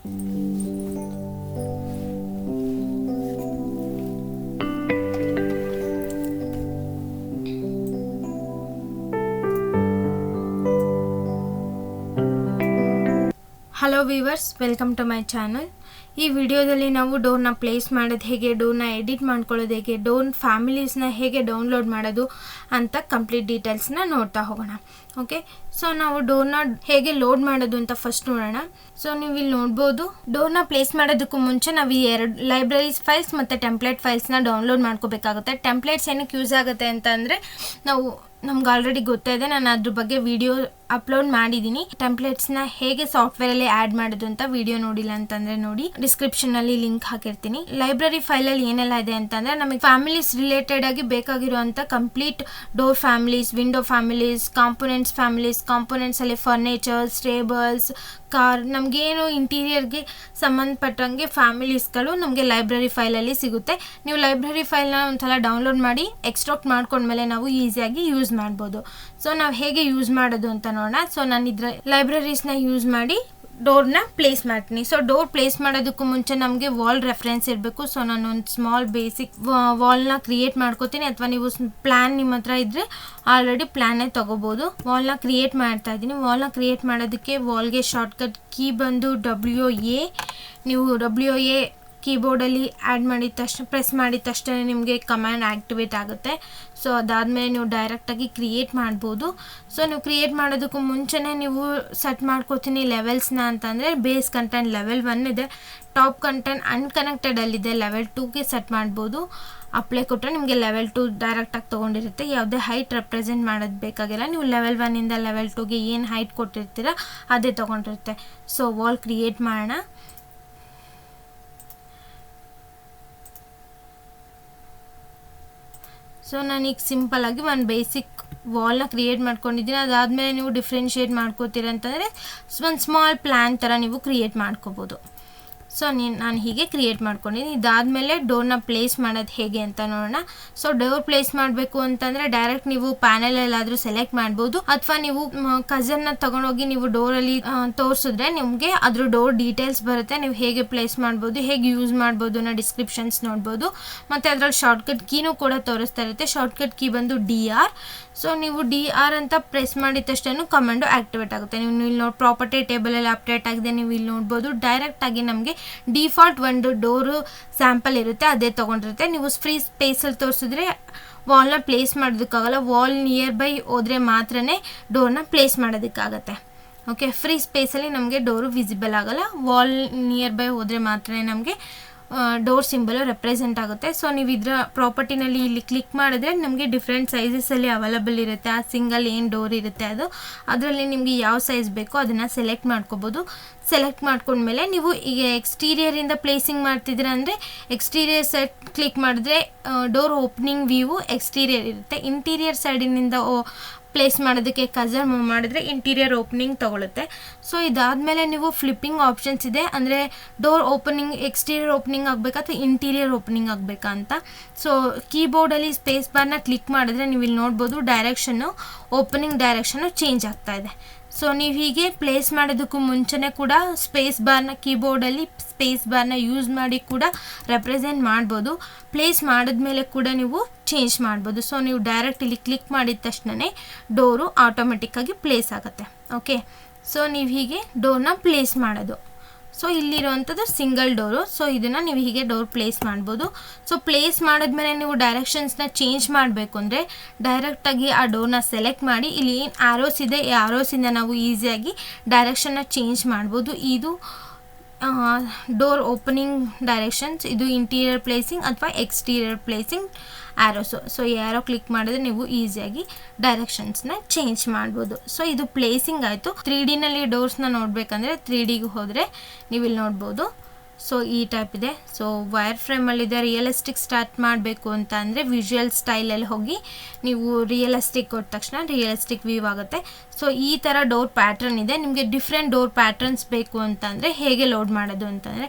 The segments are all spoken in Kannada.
Hello viewers, welcome to my channel. ಈ ವಿಡಿಯೋದಲ್ಲಿ ನಾವು ಡೋರ್ನ ಪ್ಲೇಸ್ ಮಾಡೋದು ಹೇಗೆ, ಡೋರ್ನ ಎಡಿಟ್ ಮಾಡ್ಕೊಳ್ಳೋದು ಹೇಗೆ, ಡೋರ್ ಫ್ಯಾಮಿಲೀಸ್ನ ಹೇಗೆ ಡೌನ್ಲೋಡ್ ಮಾಡೋದು ಅಂತ ಕಂಪ್ಲೀಟ್ ಡೀಟೇಲ್ಸ್ನ ನೋಡ್ತಾ ಹೋಗೋಣ. ಓಕೆ, ಸೊ ನಾವು ಡೋರ್ನ ಹೇಗೆ ಲೋಡ್ ಮಾಡೋದು ಅಂತ ಫಸ್ಟ್ ನೋಡೋಣ. ಸೊ ನೀವು ಇಲ್ಲಿ ನೋಡ್ಬೋದು, ಡೋರ್ನ ಪ್ಲೇಸ್ ಮಾಡೋದಕ್ಕೂ ಮುಂಚೆ ನಾವು ಈ ಎರಡು ಲೈಬ್ರರೀಸ್ ಫೈಲ್ಸ್ ಮತ್ತು ಟೆಂಪ್ಲೇಟ್ ಫೈಲ್ಸ್ನ ಡೌನ್ಲೋಡ್ ಮಾಡ್ಕೋಬೇಕಾಗುತ್ತೆ. ಟೆಂಪ್ಲೇಟ್ಸ್ ಏನಕ್ಕೆ ಯೂಸ್ ಆಗುತ್ತೆ ಅಂತ ಅಂದರೆ, ನಮ್ಗೆ ಆಲ್ರೆಡಿ ಗೊತ್ತಾಯಿದೆ, ನಾನು ಅದ್ರ ಬಗ್ಗೆ ವಿಡಿಯೋ ಅಪ್ಲೋಡ್ ಮಾಡಿದ್ದೀನಿ. ಟೆಂಪ್ಲೇಟ್ಸ್ನ ಹೇಗೆ ಸಾಫ್ಟ್ವೇರಲ್ಲಿ ಆ್ಯಡ್ ಮಾಡೋದು ಅಂತ ವಿಡಿಯೋ ನೋಡಿಲ್ಲ ಅಂತಂದರೆ ನೋಡಿ, ಡಿಸ್ಕ್ರಿಪ್ಷನಲ್ಲಿ ಲಿಂಕ್ ಹಾಕಿರ್ತೀನಿ. ಲೈಬ್ರರಿ ಫೈಲಲ್ಲಿ ಏನೆಲ್ಲ ಇದೆ ಅಂತಂದರೆ, ನಮಗೆ ಫ್ಯಾಮಿಲೀಸ್ ರಿಲೇಟೆಡ್ ಆಗಿ ಬೇಕಾಗಿರುವಂಥ complete door families, window families, ಕಾಂಪೊನೆಂಟ್ಸಲ್ಲಿ ಫರ್ನಿಚರ್ಸ್, ಟೇಬಲ್ಸ್, ಕಾರ್, ನಮಗೇನು ಇಂಟೀರಿಯರ್ಗೆ ಸಂಬಂಧಪಟ್ಟಂಗೆ ಫ್ಯಾಮಿಲೀಸ್ಗಳು ನಮಗೆ ಲೈಬ್ರರಿ ಫೈಲಲ್ಲಿ ಸಿಗುತ್ತೆ. ನೀವು ಲೈಬ್ರರಿ ಫೈಲ್ನ ಒಂದ್ಸಲ ಡೌನ್ಲೋಡ್ ಮಾಡಿ ಎಕ್ಸ್ಟ್ರಾಕ್ಟ್ ಮಾಡ್ಕೊಂಡ್ಮೇಲೆ ನಾವು ಈಸಿಯಾಗಿ ಯೂಸ್ ಮಾಡ್ಬೋದು. ಸೊ ನಾವು ಹೇಗೆ ಯೂಸ್ ಮಾಡೋದು ಅಂತ ನೋಡೋಣ. ಸೊ ನಾನು ಇದ್ರ ಲೈಬ್ರರೀಸ್ನ ಯೂಸ್ ಮಾಡಿ ಡೋರ್ನ ಪ್ಲೇಸ್ ಮಾಡ್ತೀನಿ. ಸೊ ಡೋರ್ ಪ್ಲೇಸ್ ಮಾಡೋದಕ್ಕೂ ಮುಂಚೆ ನಮಗೆ ವಾಲ್ ರೆಫರೆನ್ಸ್ ಇರಬೇಕು. ಸೊ ನಾನು ಒಂದು ಸ್ಮಾಲ್ ಬೇಸಿಕ್ ವಾಲ್ನ ಕ್ರಿಯೇಟ್ ಮಾಡ್ಕೋತೀನಿ, ಅಥವಾ ನೀವು ಪ್ಲ್ಯಾನ್ ನಿಮ್ಮ ಹತ್ರ ಇದ್ದರೆ ಆಲ್ರೆಡಿ ಪ್ಲ್ಯಾನೇ ತೊಗೋಬೋದು. ವಾಲ್ನ ಕ್ರಿಯೇಟ್ ಮಾಡ್ತಾ ಇದ್ದೀನಿ. ವಾಲ್ನ ಕ್ರಿಯೇಟ್ ಮಾಡೋದಕ್ಕೆ ವಾಲ್ಗೆ ಶಾರ್ಟ್ಕಟ್ ಕೀ ಬಂದು WA. ನೀವು WA ಕೀಬೋರ್ಡಲ್ಲಿ ಆ್ಯಡ್ ಮಾಡಿದ ತಕ್ಷಣ, ಪ್ರೆಸ್ ಮಾಡಿದ ತಕ್ಷಣ ನಿಮಗೆ ಕಮ್ಯಾಂಡ್ ಆ್ಯಕ್ಟಿವೇಟ್ ಆಗುತ್ತೆ. ಸೊ ಅದಾದಮೇಲೆ ನೀವು ಡೈರೆಕ್ಟಾಗಿ ಕ್ರಿಯೇಟ್ ಮಾಡ್ಬೋದು. ಸೊ ನೀವು ಕ್ರಿಯೇಟ್ ಮಾಡೋದಕ್ಕೂ ಮುಂಚೆನೇ ನೀವು ಸೆಟ್ ಮಾಡ್ಕೋತೀನಿ ಲೆವೆಲ್ಸ್ನ ಅಂತಂದರೆ, ಬೇಸ್ ಕಂಟೆಂಟ್ ಲೆವೆಲ್ 1 ಇದೆ, ಟಾಪ್ ಕಂಟೆಂಟ್ ಅನ್ಕನೆಕ್ಟೆಡಲ್ಲಿದೆ ಲೆವೆಲ್ 2ಗೆ ಸೆಟ್ ಮಾಡ್ಬೋದು. ಅಪ್ಲೈ ಕೊಟ್ಟರೆ ನಿಮಗೆ ಲೆವೆಲ್ 2 ಡೈರೆಕ್ಟಾಗಿ ತೊಗೊಂಡಿರುತ್ತೆ. ಯಾವುದೇ ಹೈಟ್ ರೆಪ್ರೆಸೆಂಟ್ ಮಾಡೋದು ಬೇಕಾಗಿಲ್ಲ. ನೀವು ಲೆವೆಲ್ 1ಇಂದ ಲೆವೆಲ್ 2ಗೆ ಏನು ಹೈಟ್ ಕೊಟ್ಟಿರ್ತೀರ ಅದೇ ತೊಗೊಂಡಿರುತ್ತೆ. ಸೊ ವಾಲ್ ಕ್ರಿಯೇಟ್ ಮಾಡೋಣ. ಸೊ ನಾನೀಗ ಸಿಂಪಲ್ಲಾಗಿ ಒಂದು ಬೇಸಿಕ್ ವಾಲ್ನ ಕ್ರಿಯೇಟ್ ಮಾಡ್ಕೊಂಡಿದ್ದೀನಿ. ಅದಾದಮೇಲೆ ನೀವು ಡಿಫ್ರೆನ್ಷಿಯೇಟ್ ಮಾಡ್ಕೋತೀರ ಅಂತಂದರೆ ಒಂದು ಸ್ಮಾಲ್ ಪ್ಲ್ಯಾನ್ ಥರ ನೀವು ಕ್ರಿಯೇಟ್ ಮಾಡ್ಕೋಬೋದು. ಸೊ ನಾನು ಹೀಗೆ ಕ್ರಿಯೇಟ್ ಮಾಡ್ಕೊಂಡಿದ್ದೀನಿ. ಇದಾದಮೇಲೆ ಡೋರ್ನ ಪ್ಲೇಸ್ ಮಾಡೋದು ಹೇಗೆ ಅಂತ ನೋಡೋಣ. ಸೊ ಡೋರ್ ಪ್ಲೇಸ್ ಮಾಡಬೇಕು ಅಂತಂದರೆ ಡೈರೆಕ್ಟ್ ನೀವು ಪ್ಯಾನಲಲ್ಲಾದರೂ ಸೆಲೆಕ್ಟ್ ಮಾಡ್ಬೋದು, ಅಥವಾ ನೀವು ಕಸನ್ನ ತೊಗೊಂಡೋಗಿ ನೀವು ಡೋರಲ್ಲಿ ತೋರಿಸಿದ್ರೆ ನಿಮಗೆ ಅದ್ರ ಡೋರ್ ಡೀಟೇಲ್ಸ್ ಬರುತ್ತೆ. ನೀವು ಹೇಗೆ ಪ್ಲೇಸ್ ಮಾಡ್ಬೋದು, ಹೇಗೆ ಯೂಸ್ ಮಾಡ್ಬೋದು ಅನ್ನೋ ಡಿಸ್ಕ್ರಿಪ್ಷನ್ಸ್ ನೋಡ್ಬೋದು. ಮತ್ತು ಅದರಲ್ಲಿ ಶಾರ್ಟ್ಕಟ್ ಕೀನೂ ಕೂಡ ತೋರಿಸ್ತಾ ಇರುತ್ತೆ. ಶಾರ್ಟ್ಕಟ್ ಕೀ ಬಂದು DR. ಸೊ ನೀವು DR ಅಂತ ಪ್ರೆಸ್ ಮಾಡಿದ ತಕ್ಷಣ ಕಮಾಂಡು ಆ್ಯಕ್ಟಿವೇಟ್ ಆಗುತ್ತೆ. ನೀವು ಇಲ್ಲಿ ನೋಡಿ, ಪ್ರಾಪರ್ಟಿ ಟೇಬಲಲ್ಲಿ ಅಪ್ಡೇಟ್ ಆಗಿದೆ, ನೀವು ಇಲ್ಲಿ ನೋಡ್ಬೋದು. ಡೈರೆಕ್ಟಾಗಿ ನಮಗೆ ಡಿಫಾಲ್ಟ್ ಒಂದು ಡೋರು ಸ್ಯಾಂಪಲ್ ಇರುತ್ತೆ, ಅದೇ ತೊಗೊಂಡಿರುತ್ತೆ. ನೀವು ಫ್ರೀ ಸ್ಪೇಸಲ್ಲಿ ತೋರಿಸಿದ್ರೆ ವಾಲ್ನ ಪ್ಲೇಸ್ ಮಾಡೋದಕ್ಕಾಗಲ್ಲ. ವಾಲ್ ನಿಯರ್ ಬೈ ಹೋದರೆ ಮಾತ್ರ ಡೋರ್ನ ಪ್ಲೇಸ್ ಮಾಡೋದಕ್ಕಾಗತ್ತೆ. ಓಕೆ, ಫ್ರೀ ಸ್ಪೇಸಲ್ಲಿ ನಮಗೆ ಡೋರು ವಿಸಿಬಲ್ ಆಗೋಲ್ಲ. ವಾಲ್ ನಿಯರ್ ಬೈ ಹೋದರೆ ಮಾತ್ರ ನಮಗೆ ಡೋರ್ ಸಿಂಬಲು ರೆಪ್ರೆಸೆಂಟ್ ಆಗುತ್ತೆ. ಸೊ ನೀವು ಇದರ ಪ್ರಾಪರ್ಟಿನಲ್ಲಿ ಇಲ್ಲಿ ಕ್ಲಿಕ್ ಮಾಡಿದ್ರೆ ನಮಗೆ ಡಿಫ್ರೆಂಟ್ ಸೈಜಸಲ್ಲಿ ಅವೈಲಬಲ್ ಇರುತ್ತೆ. ಆ ಸಿಂಗಲ್ ಏನು ಡೋರ್ ಇರುತ್ತೆ ಅದರಲ್ಲಿ ನಿಮಗೆ ಯಾವ ಸೈಜ್ ಬೇಕೋ ಅದನ್ನು ಸೆಲೆಕ್ಟ್ ಮಾಡ್ಕೋಬೋದು. ಸೆಲೆಕ್ಟ್ ಮಾಡ್ಕೊಂಡ್ಮೇಲೆ ನೀವು ಈಗ ಎಕ್ಸ್ಟೀರಿಯರಿಂದ ಪ್ಲೇಸಿಂಗ್ ಮಾಡ್ತಿದ್ದೀರ ಅಂದರೆ ಎಕ್ಸ್ಟೀರಿಯರ್ ಸೈಡ್ ಕ್ಲಿಕ್ ಮಾಡಿದ್ರೆ ಡೋರ್ ಓಪನಿಂಗ್ ವ್ಯೂ ಎಕ್ಸ್ಟೀರಿಯರ್ ಇರುತ್ತೆ. ಇಂಟೀರಿಯರ್ ಸೈಡಿನಿಂದ ಪ್ಲೇಸ್ ಮಾಡೋದಕ್ಕೆ ಕಸರ್ ಮೂವ್ ಮಾಡಿದ್ರೆ ಇಂಟೀರಿಯರ್ ಓಪನಿಂಗ್ ತೊಗೊಳುತ್ತೆ. ಸೊ ಇದಾದಮೇಲೆ ನೀವು ಫ್ಲಿಪ್ಪಿಂಗ್ ಆಪ್ಷನ್ಸ್ ಇದೆ, ಅಂದರೆ ಡೋರ್ ಓಪನಿಂಗ್ ಎಕ್ಸ್ಟೀರಿಯರ್ ಓಪನಿಂಗ್ ಆಗಬೇಕಾ ಅಥವಾ ಇಂಟೀರಿಯರ್ ಓಪನಿಂಗ್ ಆಗಬೇಕಾ ಅಂತ. ಸೊ ಕೀಬೋರ್ಡಲ್ಲಿ ಸ್ಪೇಸ್ ಬಾರ್ನ ಕ್ಲಿಕ್ ಮಾಡಿದ್ರೆ ನೀವು ಇಲ್ಲಿ ನೋಡ್ಬೋದು, ಓಪನಿಂಗ್ ಡೈರೆಕ್ಷನ್ನು ಚೇಂಜ್ ಆಗ್ತಾ ಇದೆ. ಸೊ ನೀವು ಹೀಗೆ ಪ್ಲೇಸ್ ಮಾಡೋದಕ್ಕೂ ಮುಂಚೆನೇ ಕೂಡ ಕೀಬೋರ್ಡಲ್ಲಿ ಸ್ಪೇಸ್ ಬಾರ್ನ ಯೂಸ್ ಮಾಡಿ ಕೂಡ ರೆಪ್ರೆಸೆಂಟ್ ಮಾಡ್ಬೋದು. ಪ್ಲೇಸ್ ಮಾಡಿದ್ಮೇಲೆ ಕೂಡ ನೀವು ಚೇಂಜ್ ಮಾಡ್ಬೋದು. ಸೊ ನೀವು ಡೈರೆಕ್ಟ್ ಇಲ್ಲಿ ಕ್ಲಿಕ್ ಮಾಡಿದ ತಕ್ಷಣವೇ ಡೋರು ಆಟೋಮೆಟಿಕ್ಕಾಗಿ ಪ್ಲೇಸ್ ಆಗುತ್ತೆ. ಓಕೆ, ಸೊ ನೀವು ಹೀಗೆ ಡೋರ್ನ ಪ್ಲೇಸ್ ಮಾಡೋದು. ಸೊ ಇಲ್ಲಿರುವಂಥದ್ದು ಸಿಂಗಲ್ ಡೋರು. ಸೊ ಇದನ್ನು ನೀವು ಹೀಗೆ ಡೋರ್ ಪ್ಲೇಸ್ ಮಾಡ್ಬೋದು. ಸೊ ಪ್ಲೇಸ್ ಮಾಡಿದ್ಮೇಲೆ ನೀವು ಡೈರೆಕ್ಷನ್ಸ್ನ ಚೇಂಜ್ ಮಾಡಬೇಕು ಅಂದರೆ ಡೈರೆಕ್ಟಾಗಿ ಆ ಡೋರ್ನ ಸೆಲೆಕ್ಟ್ ಮಾಡಿ ಇಲ್ಲಿ ಏನು ಆರೋಸ್ ಇದೆ, ಈ ಆರೋಸಿಂದ ನಾವು ಈಸಿಯಾಗಿ ಡೈರೆಕ್ಷನ್ನ ಚೇಂಜ್ ಮಾಡ್ಬೋದು. ಇದು ಡೋರ್ ಓಪನಿಂಗ್ ಡೈರೆಕ್ಷನ್ಸ್, ಇದು ಇಂಟೀರಿಯರ್ ಪ್ಲೇಸಿಂಗ್ ಅಥವಾ ಎಕ್ಸ್ಟೀರಿಯರ್ ಪ್ಲೇಸಿಂಗ್ ಆರೋಸು. ಸೊ ಈ ಆರೋ ಕ್ಲಿಕ್ ಮಾಡಿದ್ರೆ ನೀವು ಈಸಿಯಾಗಿ ಡೈರೆಕ್ಷನ್ಸ್ನ ಚೇಂಜ್ ಮಾಡ್ಬೋದು. ಸೊ ಇದು ಪ್ಲೇಸಿಂಗ್ ಆಯಿತು. 3Dನಲ್ಲಿ ಡೋರ್ಸ್ನ ನೋಡಬೇಕಂದ್ರೆ 3Dಗೆ ಹೋದರೆ ನೀವು ಇಲ್ಲಿ ನೋಡ್ಬೋದು. ಸೊ ಈ ಟೈಪ್ ಇದೆ. ಸೊ ವೈರ್ ಫ್ರೇಮಲ್ಲಿದೆ. ರಿಯಲಿಸ್ಟಿಕ್ ಸ್ಟಾರ್ಟ್ ಮಾಡಬೇಕು ಅಂತ ಅಂದರೆ ವಿಜುವಲ್ ಸ್ಟೈಲಲ್ಲಿ ಹೋಗಿ ನೀವು ರಿಯಲಿಸ್ಟಿಕ್ ಕೊಟ್ಟ ತಕ್ಷಣ ರಿಯಲಿಸ್ಟಿಕ್ ವ್ಯೂ ಆಗುತ್ತೆ. ಸೊ ಈ ಥರ ಡೋರ್ ಪ್ಯಾಟ್ರನ್ ಇದೆ. ನಿಮಗೆ ಡಿಫ್ರೆಂಟ್ ಡೋರ್ ಪ್ಯಾಟ್ರನ್ಸ್ ಬೇಕು ಅಂತಂದರೆ ಹೇಗೆ ಲೋಡ್ ಮಾಡೋದು ಅಂತಂದರೆ,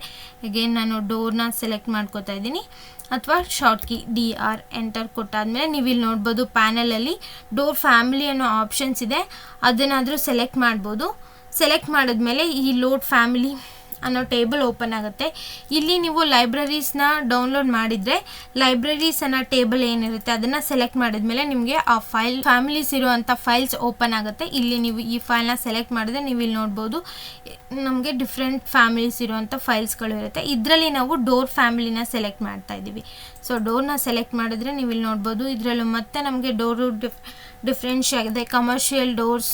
ಅಗೇನ್ ನಾನು ಡೋರ್ನ ಸೆಲೆಕ್ಟ್ ಮಾಡ್ಕೋತಾ ಇದ್ದೀನಿ, ಅಥವಾ ಶಾರ್ಟ್ ಕೀ DR ಎಂಟರ್ ಕೊಟ್ಟಾದಮೇಲೆ ನೀವು ಇಲ್ಲಿ ನೋಡ್ಬೋದು ಪ್ಯಾನಲಲ್ಲಿ ಡೋರ್ ಫ್ಯಾಮಿಲಿ ಅನ್ನೋ ಆಪ್ಷನ್ಸ್ ಇದೆ, ಅದನ್ನಾದರೂ ಸೆಲೆಕ್ಟ್ ಮಾಡ್ಬೋದು. ಸೆಲೆಕ್ಟ್ ಮಾಡಿದ್ಮೇಲೆ ಈ ಲೋಡ್ ಫ್ಯಾಮಿಲಿ ಅನ್ನೋ ಟೇಬಲ್ ಓಪನ್ ಆಗುತ್ತೆ. ಇಲ್ಲಿ ನೀವು ಲೈಬ್ರರೀಸ್ನ ಡೌನ್ಲೋಡ್ ಮಾಡಿದರೆ ಲೈಬ್ರರೀಸ್ ಅನ್ನೋ ಟೇಬಲ್ ಏನಿರುತ್ತೆ ಅದನ್ನು ಸೆಲೆಕ್ಟ್ ಮಾಡಿದ್ಮೇಲೆ ನಿಮಗೆ ಆ ಫೈಲ್ ಫ್ಯಾಮಿಲೀಸ್ ಇರುವಂಥ ಫೈಲ್ಸ್ ಓಪನ್ ಆಗುತ್ತೆ. ಇಲ್ಲಿ ನೀವು ಈ ಫೈಲ್ನ ಸೆಲೆಕ್ಟ್ ಮಾಡಿದ್ರೆ ನೀವು ಇಲ್ಲಿ ನೋಡ್ಬೋದು ನಮಗೆ ಡಿಫ್ರೆಂಟ್ ಫ್ಯಾಮಿಲೀಸ್ ಇರುವಂಥ ಫೈಲ್ಸ್ಗಳು ಇರುತ್ತೆ. ಇದರಲ್ಲಿ ನಾವು ಡೋರ್ ಫ್ಯಾಮಿಲಿನ ಸೆಲೆಕ್ಟ್ ಮಾಡ್ತಾ ಇದ್ದೀವಿ. ಸೊ ಡೋರ್ನ ಸೆಲೆಕ್ಟ್ ಮಾಡಿದ್ರೆ ನೀವು ಇಲ್ಲಿ ನೋಡ್ಬೋದು ಇದರಲ್ಲೂ ಮತ್ತೆ ನಮಗೆ ಡೋರು ಡಿಫ್ರೆನ್ಶ್ ಆಗಿದೆ. ಕಮರ್ಷಿಯಲ್ ಡೋರ್ಸ್,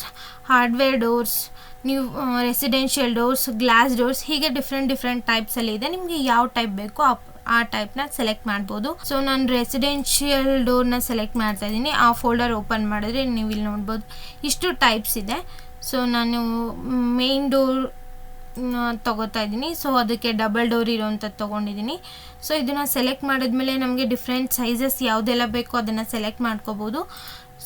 ಹಾರ್ಡ್ವೇರ್ ಡೋರ್ಸ್, ನೀವು ರೆಸಿಡೆನ್ಷಿಯಲ್ ಡೋರ್ಸ್, ಗ್ಲಾಸ್ ಡೋರ್ಸ್, ಹೀಗೆ ಡಿಫ್ರೆಂಟ್ ಟೈಪ್ಸಲ್ಲಿ ಇದೆ. ನಿಮಗೆ ಯಾವ ಟೈಪ್ ಬೇಕೋ ಆ ಟೈಪ್ನ ಸೆಲೆಕ್ಟ್ ಮಾಡ್ಬೋದು. ಸೊ ನಾನು ರೆಸಿಡೆನ್ಷಿಯಲ್ ಡೋರ್ನ ಸೆಲೆಕ್ಟ್ ಮಾಡ್ತಾ ಇದ್ದೀನಿ. ಆ ಫೋಲ್ಡರ್ ಓಪನ್ ಮಾಡಿದ್ರೆ ನೀವು ಇಲ್ಲಿ ನೋಡ್ಬೋದು ಇಷ್ಟು ಟೈಪ್ಸ್ ಇದೆ. ಸೊ ನಾನು ಮೇನ್ ಡೋರ್ ತಗೋತಾ ಇದ್ದೀನಿ. ಸೊ ಅದಕ್ಕೆ ಡಬಲ್ ಡೋರ್ ಇರೋವಂಥದ್ದು ತೊಗೊಂಡಿದ್ದೀನಿ. ಸೊ ಇದನ್ನು ಸೆಲೆಕ್ಟ್ ಮಾಡಿದ್ಮೇಲೆ ನಮಗೆ ಡಿಫ್ರೆಂಟ್ ಸೈಜಸ್ ಯಾವುದೆಲ್ಲ ಬೇಕೋ ಅದನ್ನು ಸೆಲೆಕ್ಟ್ ಮಾಡ್ಕೋಬೋದು.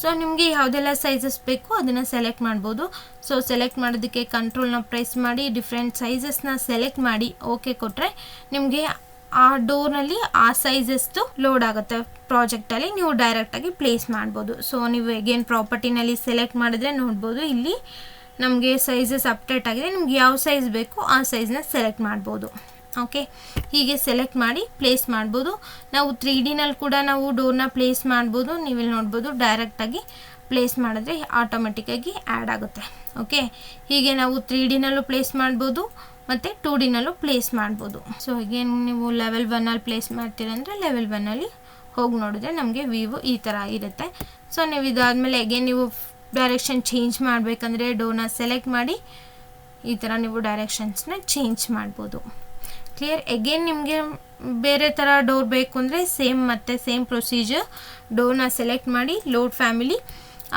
ಸೊ ನಿಮಗೆ ಯಾವುದೆಲ್ಲ ಸೈಜಸ್ ಬೇಕು ಅದನ್ನು ಸೆಲೆಕ್ಟ್ ಮಾಡ್ಬೋದು. ಸೊ ಸೆಲೆಕ್ಟ್ ಮಾಡೋದಕ್ಕೆ ಕಂಟ್ರೋಲ್ನ ಪ್ರೆಸ್ ಮಾಡಿ ಡಿಫ್ರೆಂಟ್ ಸೈಜಸ್ನ ಸೆಲೆಕ್ಟ್ ಮಾಡಿ ಓಕೆ ಕೊಟ್ಟರೆ ನಿಮಗೆ ಆ ಡೋರ್ನಲ್ಲಿ ಆ ಸೈಜಸ್ದು ಲೋಡ್ ಆಗುತ್ತೆ. ಪ್ರಾಜೆಕ್ಟಲ್ಲಿ ನೀವು ಡೈರೆಕ್ಟಾಗಿ ಪ್ಲೇಸ್ ಮಾಡ್ಬೋದು. ಸೊ ನೀವು ಅಗೇನ್ ಪ್ರಾಪರ್ಟಿನಲ್ಲಿ ಸೆಲೆಕ್ಟ್ ಮಾಡಿದ್ರೆ ನೋಡ್ಬೋದು ಇಲ್ಲಿ ನಮಗೆ ಸೈಜಸ್ ಅಪ್ಡೇಟ್ ಆಗಿದೆ. ನಿಮ್ಗೆ ಯಾವ ಸೈಜ್ ಬೇಕು ಆ ಸೈಜ್ನ ಸೆಲೆಕ್ಟ್ ಮಾಡ್ಬೋದು. ಓಕೆ, ಹೀಗೆ ಸೆಲೆಕ್ಟ್ ಮಾಡಿ ಪ್ಲೇಸ್ ಮಾಡ್ಬೋದು. ನಾವು 3Dನಲ್ಲಿ ಕೂಡ ನಾವು ಡೋರ್ನ ಪ್ಲೇಸ್ ಮಾಡ್ಬೋದು. ನೀವಿಲ್ಲಿ ನೋಡ್ಬೋದು ಡೈರೆಕ್ಟಾಗಿ ಪ್ಲೇಸ್ ಮಾಡಿದ್ರೆ ಆಟೋಮೆಟಿಕ್ಕಾಗಿ ಆ್ಯಡ್ ಆಗುತ್ತೆ. ಓಕೆ, ಹೀಗೆ ನಾವು 3Dನಲ್ಲೂ ಪ್ಲೇಸ್ ಮಾಡ್ಬೋದು ಮತ್ತು 2Dನಲ್ಲೂ ಪ್ಲೇಸ್ ಮಾಡ್ಬೋದು. ಸೊ ಅಗೇನ್ ನೀವು ಲೆವೆಲ್ 1ಅಲ್ಲಿ ಪ್ಲೇಸ್ ಮಾಡ್ತೀರಂದರೆ ಲೆವೆಲ್ 1ಅಲ್ಲಿ ಹೋಗಿ ನೋಡಿದ್ರೆ ನಮಗೆ ವ್ಯೂ ಈ ಥರ ಇರುತ್ತೆ. ಸೊ ನೀವು ಇದಾದಮೇಲೆ ಅಗೇನ್ ನೀವು ಡೈರೆಕ್ಷನ್ ಚೇಂಜ್ ಮಾಡಬೇಕಂದ್ರೆ ಡೋರ್ನ ಸೆಲೆಕ್ಟ್ ಮಾಡಿ ಈ ಥರ ನೀವು ಡೈರೆಕ್ಷನ್ಸ್ನ ಚೇಂಜ್ ಮಾಡ್ಬೋದು. ಕ್ಲಿಯರ್. ಅಗೇನ್ ನಿಮಗೆ ಬೇರೆ ಥರ ಡೋರ್ ಬೇಕು ಅಂದರೆ ಸೇಮ್ ಪ್ರೊಸೀಜರ್. ಡೋರ್ನ ಸೆಲೆಕ್ಟ್ ಮಾಡಿ ಲೋಡ್ ಫ್ಯಾಮಿಲಿ,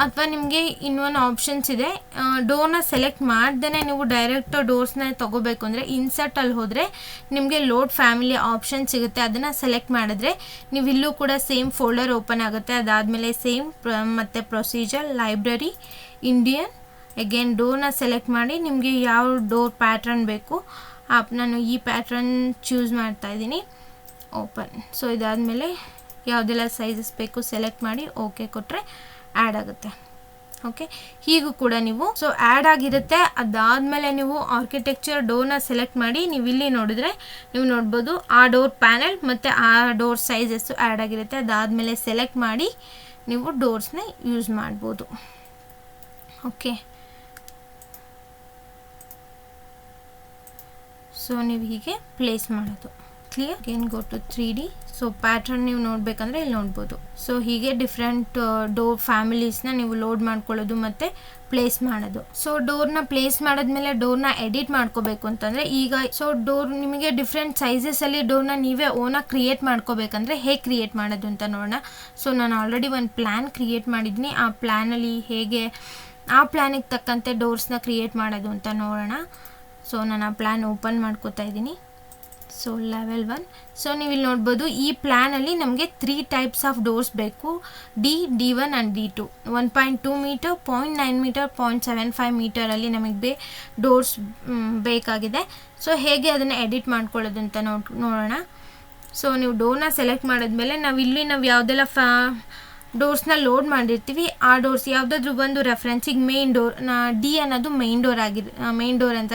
ಅಥವಾ ನಿಮಗೆ ಇನ್ನೊಂದು ಆಪ್ಷನ್ಸ್ ಇದೆ. ಡೋರ್ನ ಸೆಲೆಕ್ಟ್ ಮಾಡ್ದೇ ನೀವು ಡೈರೆಕ್ಟ್ ಡೋರ್ಸ್ನ ತೊಗೋಬೇಕು ಅಂದರೆ ಇನ್ಸರ್ಟಲ್ಲಿ ಹೋದರೆ ನಿಮಗೆ ಲೋಡ್ ಫ್ಯಾಮಿಲಿ ಆಪ್ಷನ್ ಸಿಗುತ್ತೆ. ಅದನ್ನು ಸೆಲೆಕ್ಟ್ ಮಾಡಿದ್ರೆ ನೀವು ಇಲ್ಲೂ ಕೂಡ ಸೇಮ್ ಫೋಲ್ಡರ್ ಓಪನ್ ಆಗುತ್ತೆ. ಅದಾದಮೇಲೆ ಸೇಮ್ ಮತ್ತು ಪ್ರೊಸೀಜರ್ ಲೈಬ್ರರಿ ಇಂಡಿಯನ್. ಅಗೇನ್ ಡೋರ್ನ ಸೆಲೆಕ್ಟ್ ಮಾಡಿ ನಿಮಗೆ ಯಾವ ಡೋರ್ ಪ್ಯಾಟ್ರನ್ ಬೇಕು ನಾನು ಈ ಪ್ಯಾಟ್ರನ್ ಚೂಸ್ ಮಾಡ್ತಾ ಇದ್ದೀನಿ. ಓಪನ್. ಸೊ ಇದಾದಮೇಲೆ ಯಾವುದೆಲ್ಲ ಸೈಜಸ್ ಬೇಕು ಸೆಲೆಕ್ಟ್ ಮಾಡಿ ಓಕೆ ಕೊಟ್ಟರೆ ಆ್ಯಡ್ ಆಗುತ್ತೆ. ಓಕೆ, ಹೀಗೂ ಕೂಡ ನೀವು ಸೊ ಆ್ಯಡ್ ಆಗಿರುತ್ತೆ. ಅದಾದಮೇಲೆ ನೀವು ಆರ್ಕಿಟೆಕ್ಚರ್ ಡೋರ್ನ ಸೆಲೆಕ್ಟ್ ಮಾಡಿ ನೀವು ಇಲ್ಲಿ ನೋಡಿದ್ರೆ ನೀವು ನೋಡ್ಬೋದು ಆ ಡೋರ್ ಪ್ಯಾನಲ್ ಮತ್ತು ಆ ಡೋರ್ ಸೈಜಸ್ಸು ಆ್ಯಡ್ ಆಗಿರುತ್ತೆ. ಅದಾದಮೇಲೆ ಸೆಲೆಕ್ಟ್ ಮಾಡಿ ನೀವು ಡೋರ್ಸ್ನ ಯೂಸ್ ಮಾಡ್ಬೋದು. ಓಕೆ, ಸೊ ನೀವು ಹೀಗೆ ಪ್ಲೇಸ್ ಮಾಡೋದು. Clear. Again go to 3D. So pattern ನೀವು ನೋಡಬೇಕಂದ್ರೆ ಇಲ್ಲಿ ನೋಡ್ಬೋದು. ಸೊ ಹೀಗೆ ಡಿಫ್ರೆಂಟ್ ಡೋರ್ ಫ್ಯಾಮಿಲೀಸ್ನ ನೀವು ಲೋಡ್ ಮಾಡ್ಕೊಳ್ಳೋದು ಮತ್ತು ಪ್ಲೇಸ್ ಮಾಡೋದು. ಸೊ ಡೋರ್ನ ಪ್ಲೇಸ್ ಮಾಡಿದ್ಮೇಲೆ ಡೋರ್ನ ಎಡಿಟ್ ಮಾಡ್ಕೋಬೇಕು ಅಂತಂದರೆ ಈಗ ಸೊ ಡೋರ್ ನಿಮಗೆ ಡಿಫ್ರೆಂಟ್ ಸೈಜಸಲ್ಲಿ ಡೋರ್ನ ನೀವೇ ಓನಾಗಿ ಕ್ರಿಯೇಟ್ ಮಾಡ್ಕೋಬೇಕಂದ್ರೆ ಹೇಗೆ ಕ್ರಿಯೇಟ್ ಮಾಡೋದು ಅಂತ ನೋಡೋಣ. ಸೊ ನಾನು ಆಲ್ರೆಡಿ ಒಂದು ಪ್ಲ್ಯಾನ್ ಕ್ರಿಯೇಟ್ ಮಾಡಿದ್ದೀನಿ. ಆ ಪ್ಲ್ಯಾನಲ್ಲಿ ಹೇಗೆ ಆ ಪ್ಲ್ಯಾನಿಗೆ ತಕ್ಕಂತೆ ಡೋರ್ಸ್ನ ಕ್ರಿಯೇಟ್ ಮಾಡೋದು ಅಂತ ನೋಡೋಣ. ಸೊ ನಾನು ಆ ಪ್ಲ್ಯಾನ್ ಓಪನ್ ಮಾಡ್ಕೋತಾ ಇದ್ದೀನಿ. So level 1. ಸೊ ನೀವು ಇಲ್ಲಿ ನೋಡ್ಬೋದು ಈ ಪ್ಲ್ಯಾನಲ್ಲಿ ನಮಗೆ 3 ಟೈಪ್ಸ್ ಆಫ್ ಡೋರ್ಸ್ ಬೇಕು. D1 and D2. 1.2 metre, 0.9 metre, 0.75 ಮೀಟರಲ್ಲಿ ನಮಗೆ ಡೋರ್ಸ್ ಬೇಕಾಗಿದೆ. ಸೊ ಹೇಗೆ ಅದನ್ನು ಎಡಿಟ್ ಮಾಡ್ಕೊಳ್ಳೋದು ಅಂತ ನೋಡೋಣ. ಸೊ ನೀವು ಡೋರ್ನ ಸೆಲೆಕ್ಟ್ ಮಾಡಿದ್ಮೇಲೆ ನಾವು ಯಾವುದೆಲ್ಲ ಡೋರ್ಸ್ನ ಲೋಡ್ ಮಾಡಿರ್ತೀವಿ ಆ ಡೋರ್ಸ್ ಯಾವುದಾದ್ರೂ ಒಂದು ರೆಫರೆನ್ಸಿಗೆ ಮೇನ್ ಡೋರ್ ಡಿ ಅನ್ನೋದು ಮೇನ್ ಡೋರ್ ಅಂತ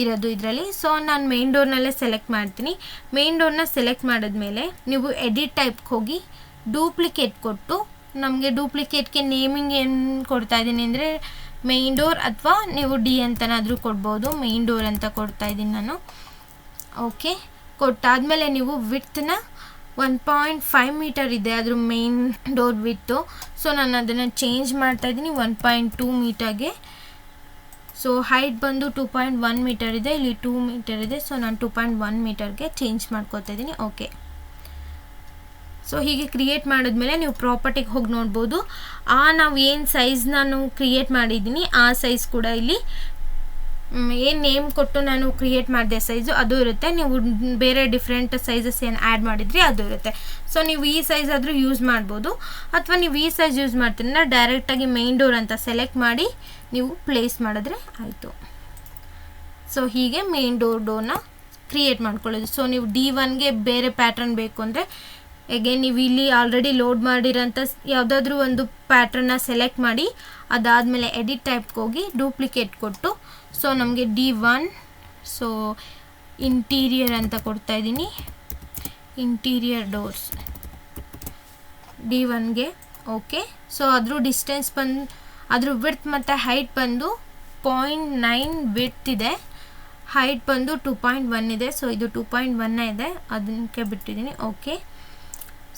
ಇರೋದು ಇದರಲ್ಲಿ. ಸೊ ನಾನು ಮೇನ್ ಡೋರ್ನಲ್ಲೇ ಸೆಲೆಕ್ಟ್ ಮಾಡ್ತೀನಿ. ಮೇನ್ ಡೋರ್ನ ಸೆಲೆಕ್ಟ್ ಮಾಡಿದ್ಮೇಲೆ ನೀವು ಎಡಿಟ್ ಟೈಪ್ಗೆ ಹೋಗಿ ಡೂಪ್ಲಿಕೇಟ್ ಕೊಟ್ಟು ನಮಗೆ ಡೂಪ್ಲಿಕೇಟ್ಗೆ ನೇಮಿಂಗ್ ಏನು ಕೊಡ್ತಾ ಇದ್ದೀನಿ ಅಂದರೆ ಮೇನ್ ಡೋರ್ ಅಥವಾ ನೀವು ಡಿ ಅಂತನಾದರೂ ಕೊಡ್ಬೋದು. ಮೇನ್ ಡೋರ್ ಅಂತ ಕೊಡ್ತಾ ಇದ್ದೀನಿ ನಾನು. ಓಕೆ, ಕೊಟ್ಟಾದಮೇಲೆ ನೀವು ವಿಡ್ತ್ನ 1.5 ಮೀಟರ್ ಇದೆ ಅದ್ರ ಮೇನ್ ಡೋರ್ ವಿಡ್ತು. ಸೊ ನಾನು ಅದನ್ನು ಚೇಂಜ್ ಮಾಡ್ತಾ ಇದ್ದೀನಿ 1.2 ಮೀಟರ್ಗೆ. ಸೊ ಹೈಟ್ ಬಂದು 2.1 ಮೀಟರ್ ಇದೆ, ಇಲ್ಲಿ 2 ಮೀಟರ್ ಇದೆ. ಸೊ ನಾನು 2.1 ಮೀಟರ್ಗೆ ಚೇಂಜ್ ಮಾಡ್ಕೋತಾ ಇದ್ದೀನಿ. ಓಕೆ, ಸೊ ಹೀಗೆ ಕ್ರಿಯೇಟ್ ಮಾಡಿದ್ಮೇಲೆ ನೀವು ಪ್ರಾಪರ್ಟಿಗೆ ಹೋಗಿ ನೋಡ್ಬೋದು ನಾವು ಏನು ಸೈಜ್ ನಾನು ಕ್ರಿಯೇಟ್ ಮಾಡಿದ್ದೀನಿ ಆ ಸೈಜ್ ಕೂಡ ಇಲ್ಲಿ ಏನು ನೇಮ್ ಕೊಟ್ಟು ನಾನು ಕ್ರಿಯೇಟ್ ಮಾಡಿದೆ ಸೈಜು ಅದು ಇರುತ್ತೆ. ನೀವು ಬೇರೆ ಡಿಫ್ರೆಂಟ್ ಸೈಜಸ್ ಏನು ಆ್ಯಡ್ ಮಾಡಿದ್ರಿ ಅದು ಇರುತ್ತೆ. ಸೊ ನೀವು ಈ ಸೈಜ್ ಆದರೂ ಯೂಸ್ ಮಾಡ್ಬೋದು, ಅಥವಾ ನೀವು ಈ ಸೈಜ್ ಯೂಸ್ ಮಾಡ್ತೀರ ಡೈರೆಕ್ಟಾಗಿ ಮೇನ್ ಡೋರ್ ಅಂತ ಸೆಲೆಕ್ಟ್ ಮಾಡಿ ನೀವು ಪ್ಲೇಸ್ ಮಾಡಿದ್ರೆ ಆಯಿತು. ಸೊ ಹೀಗೆ ಮೇನ್ ಡೋರ್ನ ಕ್ರಿಯೇಟ್ ಮಾಡ್ಕೊಳ್ಳೋದು. ಸೊ ನೀವು D1ಗೆ ಬೇರೆ ಪ್ಯಾಟ್ರನ್ ಬೇಕು ಅಂದರೆ ಅಗೇನ್ ನೀವು ಇಲ್ಲಿ ಆಲ್ರೆಡಿ ಲೋಡ್ ಮಾಡಿರೋಂಥ ಯಾವುದಾದ್ರೂ ಒಂದು ಪ್ಯಾಟ್ರನ್ನ ಸೆಲೆಕ್ಟ್ ಮಾಡಿ ಅದಾದಮೇಲೆ ಎಡಿಟ್ ಟೈಪ್ಗೆ ಹೋಗಿ ಡೂಪ್ಲಿಕೇಟ್ ಕೊಟ್ಟು ಸೊ ನಮಗೆ D1 ಸೊ ಇಂಟೀರಿಯರ್ ಅಂತ ಕೊಡ್ತಾ ಇದ್ದೀನಿ. ಇಂಟೀರಿಯರ್ ಡೋರ್ಸ್ D1ಗೆ. ಓಕೆ, ಸೊ ಅದ್ರ ಡಿಸ್ಟೆನ್ಸ್ ಬಂದು ಅದ್ರ ವಿಡ್ತ್ ಮತ್ತು ಹೈಟ್ ಬಂದು 0.9 ವಿಡ್ತ್ ಇದೆ, ಹೈಟ್ ಬಂದು 2.1 ಇದೆ. ಸೊ ಇದು 2.1 ಇದೆ, ಅದಕ್ಕೆ ಬಿಟ್ಟಿದ್ದೀನಿ. ಓಕೆ,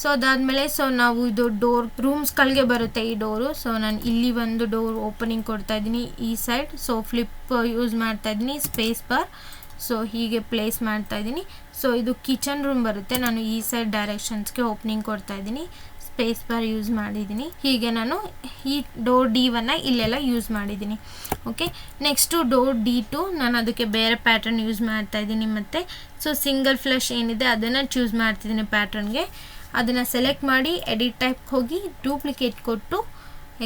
ಸೊ ಅದಾದಮೇಲೆ ಸೊ ನಾವು ಇದು ಡೋರ್ ರೂಮ್ಸ್ಗಳಿಗೆ ಬರುತ್ತೆ ಈ ಡೋರು. ಸೊ ನಾನು ಇಲ್ಲಿ ಒಂದು ಡೋರ್ ಓಪನಿಂಗ್ ಕೊಡ್ತಾ ಇದ್ದೀನಿ ಈ ಸೈಡ್. ಸೊ ಫ್ಲಿಪ್ ಯೂಸ್ ಮಾಡ್ತಾ ಇದ್ದೀನಿ, ಸ್ಪೇಸ್ ಬಾರ್. ಸೊ ಹೀಗೆ ಪ್ಲೇಸ್ ಮಾಡ್ತಾ ಇದ್ದೀನಿ. ಸೊ ಇದು ಕಿಚನ್ ರೂಮ್ ಬರುತ್ತೆ, ನಾನು ಈ ಸೈಡ್ ಡೈರೆಕ್ಷನ್ಸ್ಗೆ ಓಪನಿಂಗ್ ಕೊಡ್ತಾ ಇದ್ದೀನಿ, ಸ್ಪೇಸ್ ಬಾರ್ ಯೂಸ್ ಮಾಡಿದ್ದೀನಿ. ಹೀಗೆ ನಾನು ಈ ಡೋರ್ D1 ಇಲ್ಲೆಲ್ಲ ಯೂಸ್ ಮಾಡಿದ್ದೀನಿ. ಓಕೆ, ನೆಕ್ಸ್ಟು ಡೋರ್ D2 ನಾನು ಅದಕ್ಕೆ ಬೇರೆ ಪ್ಯಾಟರ್ನ್ ಯೂಸ್ ಮಾಡ್ತಾ ಇದ್ದೀನಿ. ಮತ್ತು ಸೊ ಸಿಂಗಲ್ ಫ್ಲಶ್ ಏನಿದೆ ಅದನ್ನು ಚೂಸ್ ಮಾಡ್ತಿದ್ದೀನಿ ಪ್ಯಾಟರ್ನ್ಗೆ. ಅದನ್ನು ಸೆಲೆಕ್ಟ್ ಮಾಡಿ ಎಡಿಟ್ ಟೈಪ್ಗೆ ಹೋಗಿ ಡೂಪ್ಲಿಕೇಟ್ ಕೊಟ್ಟು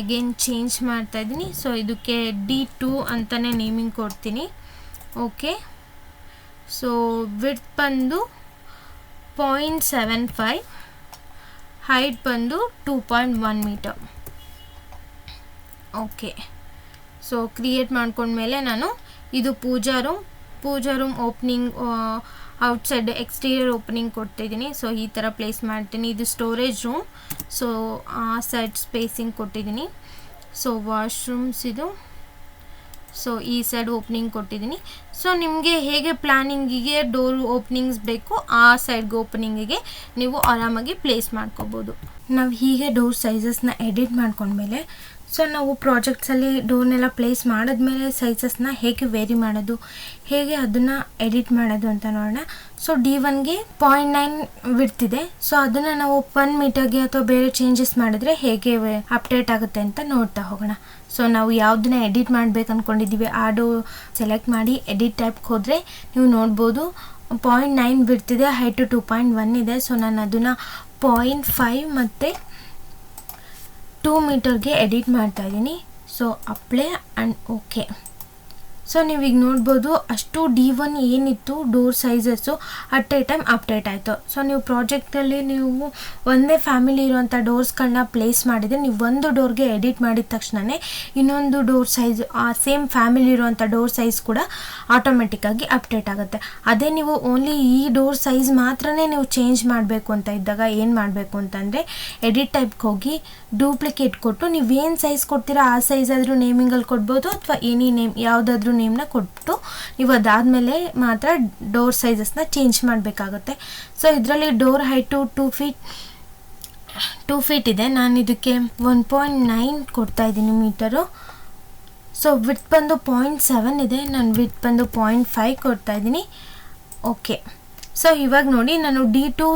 ಅಗೇನ್ ಚೇಂಜ್ ಮಾಡ್ತಾ ಇದ್ದೀನಿ. ಸೊ ಇದಕ್ಕೆ D2 ಅಂತಲೇ ನೇಮಿಂಗ್ ಕೊಡ್ತೀನಿ. ಓಕೆ, ಸೊ ವಿಡ್ತ್ ಬಂದು 0.75, ಹೈಟ್ ಬಂದು 2.1 ಮೀಟರ್. ಓಕೆ, ಸೊ ಕ್ರಿಯೇಟ್ ಮಾಡ್ಕೊಂಡ್ಮೇಲೆ ನಾನು ಇದು puja room opening outside exterior opening ಕೊಡ್ತಿದ್ದೀನಿ. ಸೊ ಈ ಥರ ಪ್ಲೇಸ್ ಮಾಡ್ತೀನಿ. ಇದು ಸ್ಟೋರೇಜ್ ರೂಮ್, ಸೊ ಆ ಸೈಡ್ ಸ್ಪೇಸಿಂಗ್ ಕೊಟ್ಟಿದ್ದೀನಿ. ಸೊ ವಾಶ್ರೂಮ್ಸ್ ಇದು, ಸೊ ಈ ಸೈಡ್ ಓಪನಿಂಗ್ ಕೊಟ್ಟಿದ್ದೀನಿ. ಸೊ ನಿಮಗೆ ಹೇಗೆ ಪ್ಲ್ಯಾನಿಂಗಿಗೆ ಡೋರ್ ಓಪನಿಂಗ್ಸ್ ಬೇಕು ಆ ಸೈಡ್ಗೆ ಓಪನಿಂಗಿಗೆ ನೀವು ಆರಾಮಾಗಿ ಪ್ಲೇಸ್ ಮಾಡ್ಕೋಬೋದು. ನಾವು ಹೀಗೆ ಡೋರ್ ಸೈಜಸ್ನ ಎಡಿಟ್ ಮಾಡ್ಕೊಂಡ್ಮೇಲೆ ಸೊ ನಾವು ಪ್ರಾಜೆಕ್ಟ್ಸಲ್ಲಿ ಡೋರ್ನೆಲ್ಲ ಪ್ಲೇಸ್ ಮಾಡಿದ್ಮೇಲೆ ಸೈಜಸ್ನ ಹೇಗೆ ವೇರಿ ಮಾಡೋದು, ಹೇಗೆ ಅದನ್ನು ಎಡಿಟ್ ಮಾಡೋದು ಅಂತ ನೋಡೋಣ. ಸೊ D1ಗೆ 0.9 ವಿಡ್ತ್ ಇದೆ. ಸೊ ಅದನ್ನು ನಾವು 1 ಮೀಟರ್ಗೆ ಅಥವಾ ಬೇರೆ ಚೇಂಜಸ್ ಮಾಡಿದ್ರೆ ಹೇಗೆ ಅಪ್ಡೇಟ್ ಆಗುತ್ತೆ ಅಂತ ನೋಡ್ತಾ ಹೋಗೋಣ. ಸೊ ನಾವು ಯಾವುದನ್ನ ಎಡಿಟ್ ಮಾಡಬೇಕು ಅಂದ್ಕೊಂಡಿದ್ದೀವಿ ಆ ಡೋರ್ ಸೆಲೆಕ್ಟ್ ಮಾಡಿ ಎಡಿಟ್ ಟೈಪ್ಗೆ ಹೋದರೆ ನೀವು ನೋಡ್ಬೋದು 0.9 ವಿಡ್ತ್ ಇದೆ, ಹೈಟು 2.1 ಇದೆ. ಸೊ ನಾನು ಅದನ್ನು 0.5 ಮತ್ತು 2 ಮೀಟರ್ಗೆ ಎಡಿಟ್ ಮಾಡ್ತಾ ಇದ್ದೀನಿ. So apply and okay. So ನೀವೀಗ ನೋಡ್ಬೋದು ಅಷ್ಟು D1 ಏನಿತ್ತು door sizes at A time update ಆಯಿತು. ಸೊ ನೀವು ಪ್ರಾಜೆಕ್ಟಲ್ಲಿ ನೀವು ಒಂದೇ ಫ್ಯಾಮಿಲಿ ಇರುವಂಥ ಡೋರ್ಸ್ಗಳನ್ನ ಪ್ಲೇಸ್ ಮಾಡಿದರೆ ನೀವು ಒಂದು ಡೋರ್ಗೆ ಎಡಿಟ್ ಮಾಡಿದ ತಕ್ಷಣವೇ ಇನ್ನೊಂದು ಡೋರ್ ಸೈಜ್ ಆ ಸೇಮ್ ಫ್ಯಾಮಿಲಿ ಇರುವಂಥ ಡೋರ್ ಸೈಜ್ ಕೂಡ ಆಟೋಮೆಟಿಕ್ಕಾಗಿ ಅಪ್ಡೇಟ್ ಆಗುತ್ತೆ. ಅದೇ ನೀವು ಓನ್ಲಿ ಈ ಡೋರ್ ಸೈಜ್ ಮಾತ್ರನೇ ನೀವು ಚೇಂಜ್ ಮಾಡಬೇಕು ಅಂತ ಇದ್ದಾಗ ಏನು ಮಾಡಬೇಕು ಅಂತಂದರೆ ಎಡಿಟ್ ಟೈಪ್ಗೆ ಹೋಗಿ ಡೂಪ್ಲಿಕೇಟ್ ಕೊಟ್ಟು ನೀವೇನು ಸೈಜ್ ಕೊಡ್ತೀರಾ ಆ ಸೈಜ್ ಆದರೂ ನೇಮಿಂಗಲ್ಲಿ ಕೊಡ್ಬೋದು, ಅಥವಾ ಎನಿ ನೇಮ್ ಯಾವುದಾದ್ರೂ ನೇಮ್ನ ಕೊಟ್ಟು ನೀವು ಅದಾದಮೇಲೆ ಮಾತ್ರ ಡೋರ್ ಸೈಜಸ್ನ ಚೇಂಜ್ ಮಾಡಬೇಕಾಗುತ್ತೆ. ಸೊ ಇದರಲ್ಲಿ ಡೋರ್ ಹೈಟು 2 ಫೀಟ್ ಇದೆ. ನಾನು ಇದಕ್ಕೆ 1.9 ಕೊಡ್ತಾ ಇದ್ದೀನಿ ಮೀಟರು. ಸೊ ವಿಡ್ತ್ ಬಂದು 0.7 ಇದೆ, ನಾನು ವಿಡ್ತ್ ಬಂದು 0.5 ಕೊಡ್ತಾ ಇದ್ದೀನಿ. ಓಕೆ, ಸೊ ಇವಾಗ ನೋಡಿ ನಾನು D2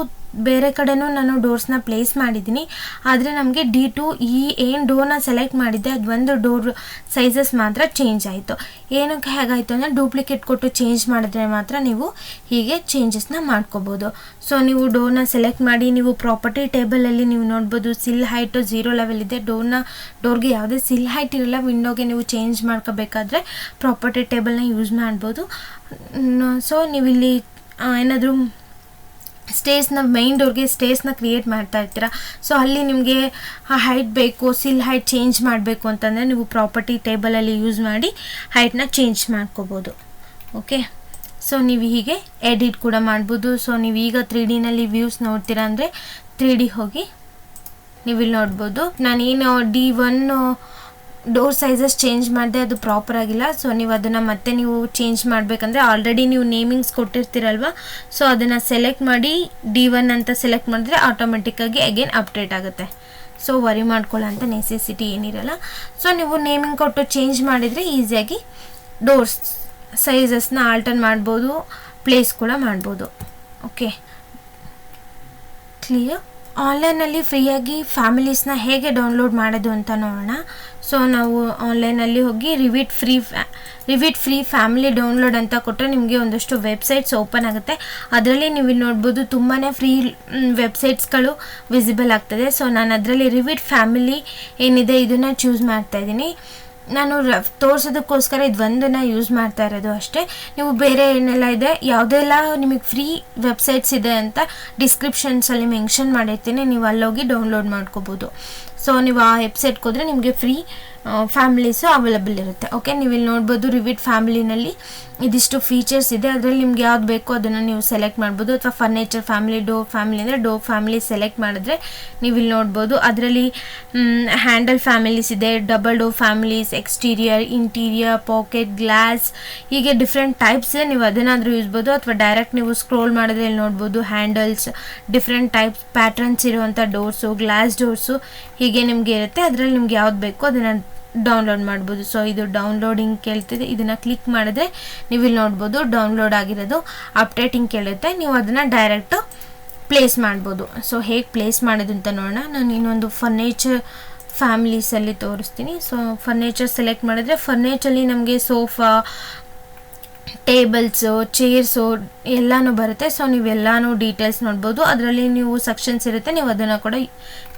ಬೇರೆ ಕಡೆನೂ ನಾನು ಡೋರ್ಸ್ನ ಪ್ಲೇಸ್ ಮಾಡಿದ್ದೀನಿ. ಆದರೆ ನಮಗೆ D2 ಈ ಏನು ಡೋರ್ನ ಸೆಲೆಕ್ಟ್ ಮಾಡಿದ್ದೆ ಅದು ಒಂದು ಡೋರ್ ಸೈಜಸ್ ಮಾತ್ರ ಚೇಂಜ್ ಆಯಿತು. ಏನಕ್ಕೆ ಹೇಗಾಯಿತು ಅಂದರೆ ಡೂಪ್ಲಿಕೇಟ್ ಕೊಟ್ಟು ಚೇಂಜ್ ಮಾಡಿದ್ರೆ ಮಾತ್ರ ನೀವು ಹೀಗೆ ಚೇಂಜಸ್ನ ಮಾಡ್ಕೋಬೋದು. ಸೊ ನೀವು ಡೋರ್ನ ಸೆಲೆಕ್ಟ್ ಮಾಡಿ ನೀವು ಪ್ರಾಪರ್ಟಿ ಟೇಬಲಲ್ಲಿ ನೀವು ನೋಡ್ಬೋದು ಸಿಲ್ ಹೈಟು 0 ಲೆವೆಲ್ ಇದೆ. ಡೋರ್ಗೆ ಯಾವುದೇ ಸಿಲ್ ಹೈಟ್ ಇರಲ್ಲ. ವಿಂಡೋಗೆ ನೀವು ಚೇಂಜ್ ಮಾಡ್ಕೋಬೇಕಾದ್ರೆ ಪ್ರಾಪರ್ಟಿ ಟೇಬಲ್ನ ಯೂಸ್ ಮಾಡ್ಬೋದು. ಸೊ ನೀವು ಇಲ್ಲಿ ಏನಾದರೂ ಸ್ಟೇರ್ಸ್ನ ಮೈನ್ ಡೋರ್ಗೆ ಸ್ಟೇರ್ಸ್ನ ಕ್ರಿಯೇಟ್ ಮಾಡ್ತಾ ಇರ್ತೀರ. ಸೊ ಅಲ್ಲಿ ನಿಮಗೆ ಹೈಟ್ ಬೇಕು, ಸಿಲ್ ಹೈಟ್ ಚೇಂಜ್ ಮಾಡಬೇಕು ಅಂತಂದರೆ ನೀವು ಪ್ರಾಪರ್ಟಿ ಟೇಬಲಲ್ಲಿ ಯೂಸ್ ಮಾಡಿ ಹೈಟ್ನ ಚೇಂಜ್ ಮಾಡ್ಕೋಬೋದು. ಓಕೆ, ಸೊ ನೀವು ಹೀಗೆ ಎಡಿಟ್ ಕೂಡ ಮಾಡ್ಬೋದು. ಸೊ ನೀವು ಈಗ 3Dನಲ್ಲಿ ವ್ಯೂಸ್ ನೋಡ್ತೀರಾ ಅಂದರೆ 3D ಹೋಗಿ ನೀವಿಲ್ಲಿ ನೋಡ್ಬೋದು. ನಾನೇನು D1 ಡೋರ್ ಸೈಜಸ್ ಚೇಂಜ್ ಮಾಡಿದೆ, ಅದು ಪ್ರಾಪರ್ ಆಗಿಲ್ಲ. ಸೊ ನೀವು ಅದನ್ನು ಮತ್ತೆ ನೀವು ಚೇಂಜ್ ಮಾಡಬೇಕಂದ್ರೆ ಆಲ್ರೆಡಿ ನೀವು ನೇಮಿಂಗ್ಸ್ ಕೊಟ್ಟಿರ್ತೀರಲ್ವ, ಸೊ ಅದನ್ನು ಸೆಲೆಕ್ಟ್ ಮಾಡಿ D1 ಅಂತ ಸೆಲೆಕ್ಟ್ ಮಾಡಿದ್ರೆ ಆಟೋಮೆಟಿಕ್ಕಾಗಿ ಅಗೇನ್ ಅಪ್ಡೇಟ್ ಆಗುತ್ತೆ. ಸೊ ವರಿ ಮಾಡ್ಕೊಳ್ಳೋ ಅಂತ ನೆಸೆಸಿಟಿ ಏನಿರಲ್ಲ. ಸೊ ನೀವು ನೇಮಿಂಗ್ ಕೊಟ್ಟು ಚೇಂಜ್ ಮಾಡಿದರೆ ಈಸಿಯಾಗಿ ಡೋರ್ಸ್ ಸೈಜಸ್ನ ಆಲ್ಟರ್ ಮಾಡ್ಬೋದು, ಪ್ಲೇಸ್ ಕೂಡ ಮಾಡ್ಬೋದು. Okay, clear. ಆನ್ಲೈನಲ್ಲಿ ಫ್ರೀಯಾಗಿ ಫ್ಯಾಮಿಲೀಸ್ನ ಹೇಗೆ ಡೌನ್ಲೋಡ್ ಮಾಡೋದು ಅಂತ ನೋಡೋಣ. ಸೊ ನಾವು ಆನ್ಲೈನಲ್ಲಿ ಹೋಗಿ ರಿವಿಟ್ ಫ್ರೀ ಫ್ಯಾಮಿಲಿ ಡೌನ್ಲೋಡ್ ಅಂತ ಕೊಟ್ಟರೆ ನಿಮಗೆ ಒಂದಷ್ಟು ವೆಬ್ಸೈಟ್ಸ್ ಓಪನ್ ಆಗುತ್ತೆ. ಅದರಲ್ಲಿ ನೀವು ನೋಡ್ಬೋದು ತುಂಬಾ ಫ್ರೀ ವೆಬ್ಸೈಟ್ಸ್ಗಳು ವಿಸಿಬಲ್ ಆಗ್ತದೆ. ಸೊ ನಾನು ಅದರಲ್ಲಿ ರಿವಿಟ್ ಫ್ಯಾಮಿಲಿ ಏನಿದೆ ಇದನ್ನು ಚೂಸ್ ಮಾಡ್ತಾಯಿದ್ದೀನಿ. ನಾನು ತೋರಿಸೋದಕ್ಕೋಸ್ಕರ ಇದು ಒಂದನ್ನು ಯೂಸ್ ಮಾಡ್ತಾ ಇರೋದು ಅಷ್ಟೇ. ನೀವು ಬೇರೆ ಏನೆಲ್ಲ ಇದೆ ಯಾವುದೆಲ್ಲ ನಿಮಗೆ ಫ್ರೀ ವೆಬ್ಸೈಟ್ಸ್ ಇದೆ ಅಂತ ಡಿಸ್ಕ್ರಿಪ್ಷನ್ಸಲ್ಲಿ ಮೆನ್ಷನ್ ಮಾಡಿರ್ತೀನಿ, ನೀವು ಅಲ್ಲೋಗಿ ಡೌನ್ಲೋಡ್ ಮಾಡ್ಕೋಬೋದು. ಸೊ ನೀವು ಆ ವೆಬ್ಸೈಟ್ಗೆ ಹೋದರೆ ನಿಮಗೆ ಫ್ರೀ ಫ್ಯಾಮಿಲೀಸು ಅವೈಲಬಲ್ ಇರುತ್ತೆ. ಓಕೆ, ನೀವು ಇಲ್ಲಿ ನೋಡ್ಬೋದು ರಿವಿಟ್ ಫ್ಯಾಮಿಲಿನಲ್ಲಿ ಇದಿಷ್ಟು ಫೀಚರ್ಸ್ ಇದೆ. ಅದರಲ್ಲಿ ನಿಮ್ಗೆ ಯಾವ್ದು ಬೇಕೋ ಅದನ್ನು ನೀವು ಸೆಲೆಕ್ಟ್ ಮಾಡ್ಬೋದು. ಅಥವಾ ಫರ್ನಿಚರ್ ಫ್ಯಾಮಿಲಿ, ಡೋರ್ ಫ್ಯಾಮಿಲಿ ಅಂದರೆ ಡೋರ್ ಫ್ಯಾಮಿಲಿ ಸೆಲೆಕ್ಟ್ ಮಾಡಿದ್ರೆ ನೀವು ಇಲ್ಲಿ ನೋಡ್ಬೋದು. ಅದರಲ್ಲಿ ಹ್ಯಾಂಡಲ್ ಫ್ಯಾಮಿಲೀಸ್ ಇದೆ, double door families, exterior, interior, pocket, glass, ಹೀಗೆ ಡಿಫ್ರೆಂಟ್ ಟೈಪ್ಸ್ ಇದೆ. ನೀವು ಅದನ್ನಾದರೂ ಯೂಸ್ಬೋದು. ಅಥವಾ ಡೈರೆಕ್ಟ್ ನೀವು ಸ್ಕ್ರೋಲ್ ಮಾಡಿದ್ರೆ ಇಲ್ಲಿ ನೋಡ್ಬೋದು ಹ್ಯಾಂಡಲ್ಸ್, ಡಿಫ್ರೆಂಟ್ ಟೈಪ್ಸ್ ಪ್ಯಾಟ್ರನ್ಸ್ ಇರುವಂಥ ಡೋರ್ಸು, ಗ್ಲಾಸ್ ಡೋರ್ಸು ಹೀಗೆ ನಿಮಗೆ ಇರುತ್ತೆ. ಅದರಲ್ಲಿ ನಿಮ್ಗೆ ಯಾವ್ದು ಬೇಕೋ ಅದನ್ನು ಡೌನ್ಲೋಡ್ ಮಾಡ್ಬೋದು. ಸೊ ಇದು ಡೌನ್ಲೋಡಿಂಗ್ ಕೇಳ್ತಿದೆ, ಇದನ್ನು ಕ್ಲಿಕ್ ಮಾಡಿದ್ರೆ ನೀವು ಇಲ್ಲಿ ನೋಡ್ಬೋದು ಡೌನ್ಲೋಡ್ ಆಗಿರೋದು. ಅಪ್ಡೇಟಿಂಗ್ ಕೇಳುತ್ತೆ, ನೀವು ಅದನ್ನು ಡೈರೆಕ್ಟು ಪ್ಲೇಸ್ ಮಾಡ್ಬೋದು. ಸೊ ಹೇಗೆ ಪ್ಲೇಸ್ ಮಾಡೋದು ಅಂತ ನೋಡೋಣ. ನಾನು ಇನ್ನೊಂದು ಫರ್ನಿಚರ್ ಫ್ಯಾಮಿಲೀಸಲ್ಲಿ ತೋರಿಸ್ತೀನಿ. ಸೊ ಫರ್ನಿಚರ್ ಸೆಲೆಕ್ಟ್ ಮಾಡಿದ್ರೆ ಫರ್ನಿಚರಲ್ಲಿ ನಮಗೆ ಸೋಫಾ, ಟೇಬಲ್ಸು, ಚೇರ್ಸು ಎಲ್ಲನೂ ಬರುತ್ತೆ. ಸೊ ನೀವೆಲ್ಲನೂ ಡೀಟೇಲ್ಸ್ ನೋಡ್ಬೋದು. ಅದರಲ್ಲಿ ನೀವು ಸೆಕ್ಷನ್ಸ್ ಇರುತ್ತೆ, ನೀವು ಅದನ್ನು ಕೂಡ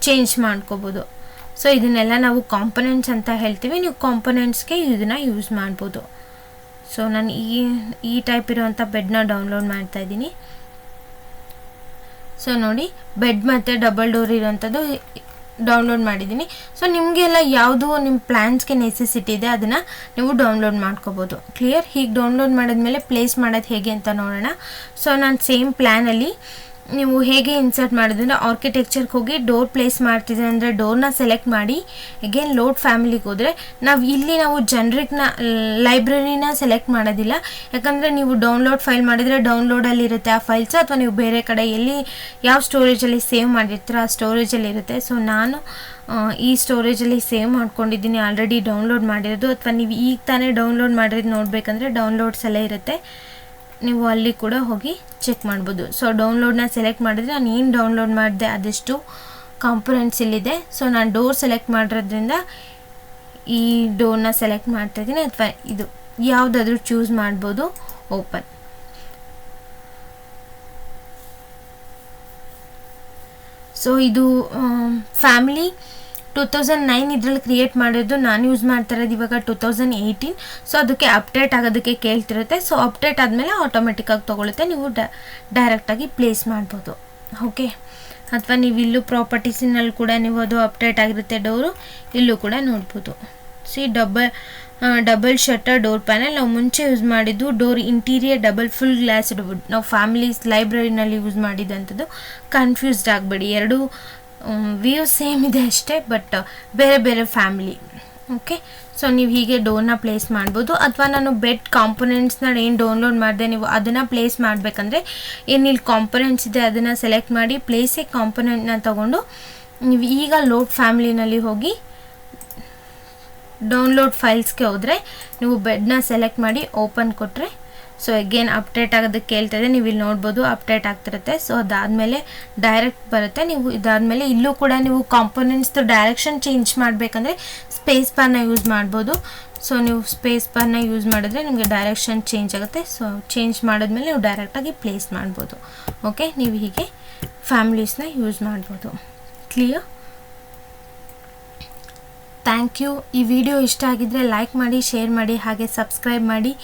ಚೇಂಜ್ ಮಾಡ್ಕೋಬೋದು. ಸೊ ಇದನ್ನೆಲ್ಲ ನಾವು ಕಾಂಪೊನೆಂಟ್ಸ್ ಅಂತ ಹೇಳ್ತೀವಿ. ನೀವು ಕಾಂಪೊನೆಂಟ್ಸ್ಗೆ ಇದನ್ನು ಯೂಸ್ ಮಾಡ್ಬೋದು. ಸೊ ನಾನು ಈ ಟೈಪ್ ಇರೋವಂಥ ಬೆಡ್ನ ಡೌನ್ಲೋಡ್ ಮಾಡ್ತಾಯಿದ್ದೀನಿ. ಸೊ ನೋಡಿ, ಬೆಡ್ ಮತ್ತು ಡಬಲ್ ಡೋರ್ ಇರೋವಂಥದ್ದು ಡೌನ್ಲೋಡ್ ಮಾಡಿದ್ದೀನಿ. ಸೊ ನಿಮಗೆಲ್ಲ ಯಾವುದು ನಿಮ್ಮ ಪ್ಲ್ಯಾನ್ಸ್ಗೆ ನೆಸೆಸಿಟಿ ಇದೆ ಅದನ್ನು ನೀವು ಡೌನ್ಲೋಡ್ ಮಾಡ್ಕೋಬೋದು. ಕ್ಲಿಯರ್? ಹೀಗೆ ಡೌನ್ಲೋಡ್ ಮಾಡಿದ್ಮೇಲೆ ಪ್ಲೇಸ್ ಮಾಡೋದು ಹೇಗೆ ಅಂತ ನೋಡೋಣ. ಸೊ ನಾನು ಸೇಮ್ ಪ್ಲ್ಯಾನಲ್ಲಿ ನೀವು ಹೇಗೆ ಇನ್ಸರ್ಟ್ ಮಾಡೋದಂದರೆ ಆರ್ಕಿಟೆಕ್ಚರ್ಗೆ ಹೋಗಿ ಡೋರ್ ಪ್ಲೇಸ್ ಮಾಡ್ತಿದ್ದೆ ಅಂದರೆ ಡೋರ್ನ ಸೆಲೆಕ್ಟ್ ಮಾಡಿ ಅಗೇನ್ ಲೋಡ್ ಫ್ಯಾಮಿಲಿಗೆ ಹೋದರೆ ನಾವು ಜನರಿಕ್ನ ಲೈಬ್ರರಿನ ಸೆಲೆಕ್ಟ್ ಮಾಡೋದಿಲ್ಲ. ಯಾಕಂದರೆ ನೀವು ಡೌನ್ಲೋಡ್ ಫೈಲ್ ಮಾಡಿದರೆ ಡೌನ್ಲೋಡಲ್ಲಿ ಇರುತ್ತೆ ಆ ಫೈಲ್ಸ್, ಅಥವಾ ನೀವು ಬೇರೆ ಕಡೆ ಎಲ್ಲಿ ಯಾವ ಸ್ಟೋರೇಜಲ್ಲಿ ಸೇವ್ ಮಾಡಿರ್ತೀರ ಆ ಸ್ಟೋರೇಜಲ್ಲಿ ಇರುತ್ತೆ. ಸೊ ನಾನು ಈ ಸ್ಟೋರೇಜಲ್ಲಿ ಸೇವ್ ಮಾಡ್ಕೊಂಡಿದ್ದೀನಿ, ಆಲ್ರೆಡಿ ಡೌನ್ಲೋಡ್ ಮಾಡಿರೋದು. ಅಥವಾ ನೀವು ಈಗ ತಾನೇ ಡೌನ್ಲೋಡ್ ಮಾಡಿರೋದು ನೋಡಬೇಕಂದ್ರೆ ಡೌನ್ಲೋಡ್ಸ್ ಎಲ್ಲ ಇರುತ್ತೆ, ನೀವು ಅಲ್ಲಿ ಕೂಡ ಹೋಗಿ ಚೆಕ್ ಮಾಡ್ಬೋದು. ಸೊ ಡೌನ್ಲೋಡ್ನ ಸೆಲೆಕ್ಟ್ ಮಾಡಿದ್ರೆ ನಾನು ಏನು ಡೌನ್ಲೋಡ್ ಮಾಡಿದೆ ಅದೆಷ್ಟು ಕಾಂಪೊನೆಂಟ್ಸ್ ಇಲ್ಲಿದೆ. ಸೊ ನಾನು ಡೋರ್ ಸೆಲೆಕ್ಟ್ ಮಾಡಿರೋದ್ರಿಂದ ಈ ಡೋರ್ನ ಸೆಲೆಕ್ಟ್ ಮಾಡ್ತಾಯಿದ್ದೀನಿ, ಅಥವಾ ಇದು ಯಾವುದಾದ್ರೂ ಚೂಸ್ ಮಾಡ್ಬೋದು. ಓಪನ್. ಸೊ ಇದು ಫ್ಯಾಮಿಲಿ 2009 ಇದರಲ್ಲಿ ಕ್ರಿಯೇಟ್ ಮಾಡಿರೋದು. ನಾನು ಯೂಸ್ ಮಾಡ್ತಾ ಇರೋದು ಇವಾಗ 2018. ಸೊ ಅದಕ್ಕೆ ಅಪ್ಡೇಟ್ ಆಗೋದಕ್ಕೆ ಕೇಳ್ತಿರುತ್ತೆ. ಸೊ ಅಪ್ಡೇಟ್ ಆದಮೇಲೆ ಆಟೋಮೆಟಿಕ್ಕಾಗಿ ತೊಗೊಳುತ್ತೆ, ನೀವು ಡೈರೆಕ್ಟಾಗಿ ಪ್ಲೇಸ್ ಮಾಡ್ಬೋದು. ಓಕೆ, ಅಥವಾ ನೀವು ಇಲ್ಲೂ ಪ್ರಾಪರ್ಟೀಸಿನಲ್ಲಿ ಕೂಡ ನೀವು ಅದು ಅಪ್ಡೇಟ್ ಆಗಿರುತ್ತೆ ಡೋರು, ಇಲ್ಲೂ ಕೂಡ ನೋಡ್ಬೋದು. See double shutter door panel ನಾವು ಮುಂಚೆ ಯೂಸ್ ಮಾಡಿದ್ದು door interior double full glass wood. ನಾವು ಫ್ಯಾಮಿಲೀಸ್ ಲೈಬ್ರರಿನಲ್ಲಿ ಯೂಸ್ ಮಾಡಿದಂಥದ್ದು. ಕನ್ಫ್ಯೂಸ್ಡ್ ಆಗಬೇಡಿ, ಎರಡು ವ್ಯೂ ಸೇಮ್ ಇದೆ ಅಷ್ಟೇ, ಬಟ್ ಬೇರೆ ಬೇರೆ ಫ್ಯಾಮಿಲಿ. ಓಕೆ, ಸೊ ನೀವು ಹೀಗೆ ಡೋರ್ನ ಪ್ಲೇಸ್ ಮಾಡ್ಬೋದು. ಅಥವಾ ನಾನು ಬೆಡ್ ಕಾಂಪೊನೆಂಟ್ಸ್ನ ಏನು ಡೌನ್ಲೋಡ್ ಮಾಡಿದೆ ನೀವು ಅದನ್ನು ಪ್ಲೇಸ್ ಮಾಡಬೇಕಂದ್ರೆ ಏನಿಲ್ಲಿ ಕಾಂಪೊನೆಂಟ್ಸ್ ಇದೆ ಅದನ್ನು ಸೆಲೆಕ್ಟ್ ಮಾಡಿ ಪ್ಲೇಸಿಗೆ ಕಾಂಪೊನೆಂಟ್ನ ತೊಗೊಂಡು ನೀವು ಈಗ ಲೋಡ್ ಫ್ಯಾಮಿಲಿನಲ್ಲಿ ಹೋಗಿ ಡೌನ್ಲೋಡ್ ಫೈಲ್ಸ್ಗೆ ಹೋದರೆ ನೀವು ಬೆಡ್ನ ಸೆಲೆಕ್ಟ್ ಮಾಡಿ ಓಪನ್ ಕೊಟ್ಟರೆ ಸೊ ಅಗೇನ್ ಅಪ್ಡೇಟ್ ಆಗೋದಕ್ಕೆ ಕೇಳ್ತಾಯಿದೆ, ನೀವು ಇಲ್ಲಿ ನೋಡ್ಬೋದು ಅಪ್ಡೇಟ್ ಆಗ್ತಿರುತ್ತೆ. ಸೊ ಅದಾದಮೇಲೆ ಡೈರೆಕ್ಟ್ ಬರುತ್ತೆ. ನೀವು ಇದಾದಮೇಲೆ ಇಲ್ಲೂ ಕೂಡ ನೀವು ಕಾಂಪೊನೆಂಟ್ಸ್ದು ಡೈರೆಕ್ಷನ್ ಚೇಂಜ್ ಮಾಡಬೇಕಂದ್ರೆ ಸ್ಪೇಸ್ ಬಾರ್ನ ಯೂಸ್ ಮಾಡ್ಬೋದು. ಸೊ ನೀವು ಸ್ಪೇಸ್ ಬಾರ್ನ ಯೂಸ್ ಮಾಡಿದ್ರೆ ನಿಮಗೆ ಡೈರೆಕ್ಷನ್ ಚೇಂಜ್ ಆಗುತ್ತೆ. ಸೊ ಚೇಂಜ್ ಮಾಡಿದ್ಮೇಲೆ ನೀವು ಡೈರೆಕ್ಟಾಗಿ ಪ್ಲೇಸ್ ಮಾಡ್ಬೋದು. ಓಕೆ, ನೀವು ಹೀಗೆ ಫ್ಯಾಮಿಲೀಸ್ನ ಯೂಸ್ ಮಾಡ್ಬೋದು. ಕ್ಲಿಯರ್? Thank you. ಈ ವಿಡಿಯೋ ಇಷ್ಟ ಆಗಿದ್ದರೆ ಲೈಕ್ ಮಾಡಿ, ಶೇರ್ ಮಾಡಿ, ಹಾಗೆ ಸಬ್ಸ್ಕ್ರೈಬ್ ಮಾಡಿ.